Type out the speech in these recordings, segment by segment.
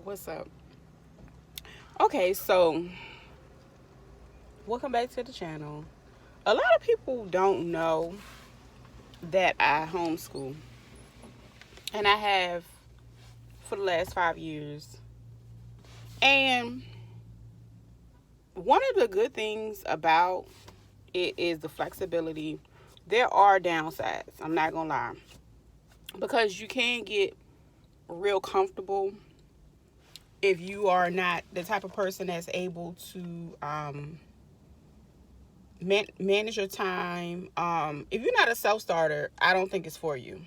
What's up? Okay, so welcome back to the channel. A lot of people don't know that I homeschool, and I have for the last 5 years. And one of the good things about it is the flexibility. There are downsides, I'm not gonna lie, because you can get real comfortable if you are not the type of person that's able to manage your time. If you're not a self starter, I don't think it's for you.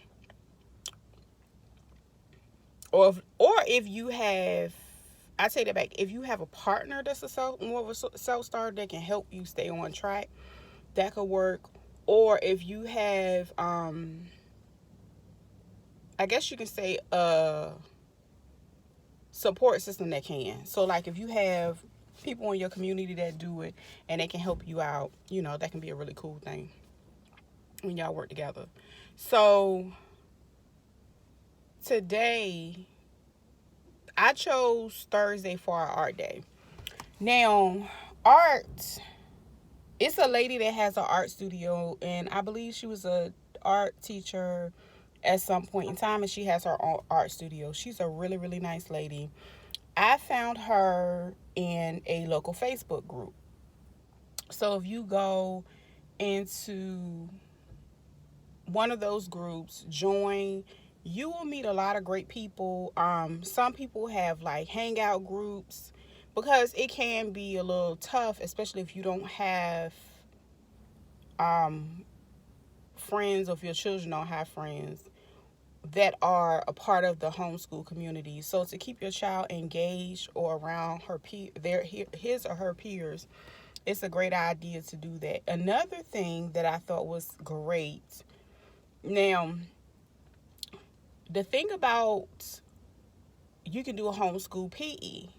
Or if you have, I take that back. If you have a partner that's more of a self starter that can help you stay on track, that could work. Or if you have, I guess you can say a support system that can. So like if you have people in your community that do it and they can help you out, that can be a really cool thing when y'all work together. So today I chose Thursday for our art day. Now, art, it's a lady that has an art studio, and I believe she was a art teacher at some point in time, and she has her own art studio. She's a really, really nice lady. I found her in a local Facebook group. So if you go into one of those groups, join, you will meet a lot of great people. Some people have like hangout groups because it can be a little tough, especially if you don't have friends, or if your children don't have friends that are a part of the homeschool community. So to keep your child engaged or around his or her peers, it's a great idea to do that. Another thing that I thought was great. Now, the thing about, you can do a homeschool PE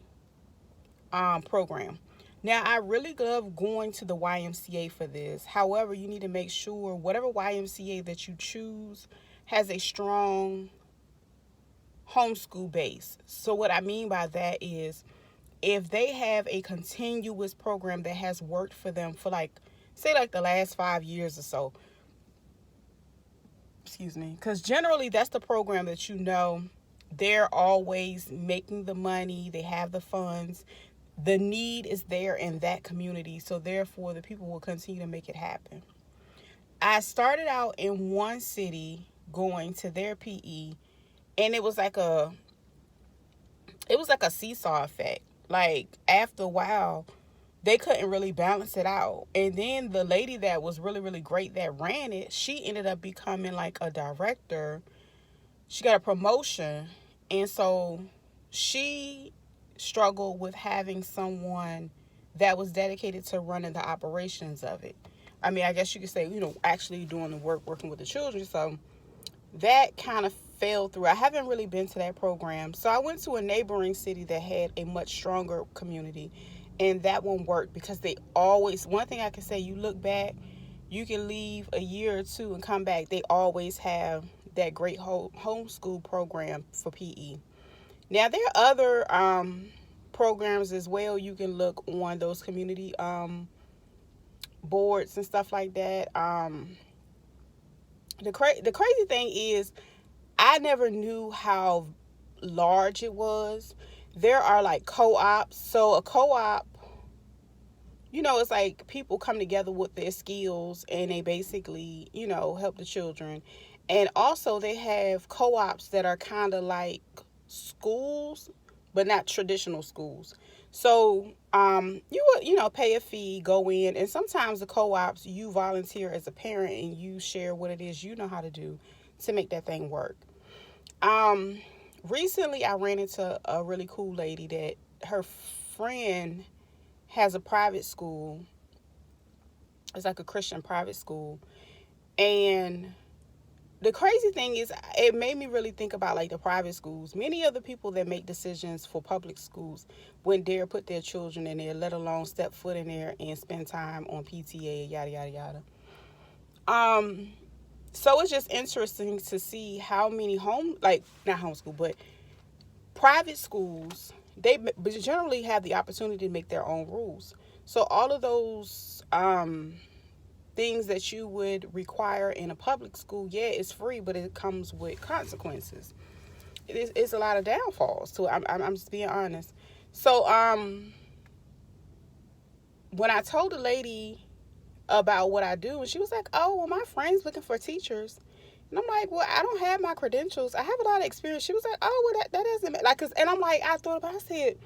program. Now, I really love going to the YMCA for this. However, you need to make sure whatever YMCA that you choose has a strong homeschool base. So what I mean by that is, if they have a continuous program that has worked for them for like, say like the last 5 years or so, excuse me, because generally that's the program that they're always making the money, they have the funds, the need is there in that community, so therefore the people will continue to make it happen. I started out in one city going to their PE, and it was like a seesaw effect. Like after a while, they couldn't really balance it out. And then the lady that was really, really great that ran it, she ended up becoming like a director. She got a promotion. And so she struggled with having someone that was dedicated to running the operations of it. I mean, I guess you could say, actually doing the work, working with the children. So that kind of fell through. I haven't really been to that program. So I went to a neighboring city that had a much stronger community, and that one worked because they always, one thing I can say, you look back, you can leave a year or two and come back, they always have that great homeschool program for PE. Now, there are other programs as well. You can look on those community boards and stuff like that. The crazy thing is, I never knew how large it was. There are like co-ops. So a co-op, it's like people come together with their skills and they basically, help the children. And also they have co-ops that are kind of like schools, but not traditional schools. So you would, pay a fee, go in, and sometimes the co-ops, you volunteer as a parent and you share what it is you know how to do to make that thing work. Um, Recently I ran into a really cool lady that her friend has a private school. It's like a Christian private school. And the crazy thing is, it made me really think about like the private schools. Many of the people that make decisions for public schools wouldn't dare put their children in there, let alone step foot in there and spend time on PTA, yada yada yada. Um, so it's just interesting to see how many not homeschool, but private schools, they generally have the opportunity to make their own rules. So all of those things that you would require in a public school, yeah, it's free, but it comes with consequences. It's a lot of downfalls to it. I'm just being honest. So when I told the lady about what I do, and she was like, "Oh, well, my friend's looking for teachers." And I'm like, "Well, I don't have my credentials. I have a lot of experience." She was like, "Oh, well, that doesn't matter." Like, and I'm like, I thought about it. I said,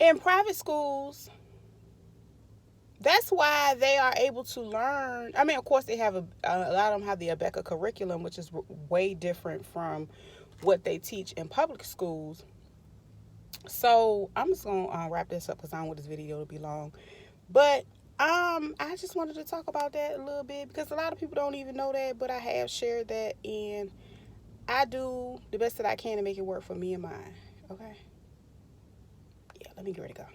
in private schools, that's why they are able to learn. I mean, of course, they have a lot of them have the Abeka curriculum, which is way different from what they teach in public schools. So I'm just gonna wrap this up because I don't want this video to be long. But I just wanted to talk about that a little bit because a lot of people don't even know that, but I have shared that, and I do the best that I can to make it work for me and mine. Okay. Yeah, let me get ready to go.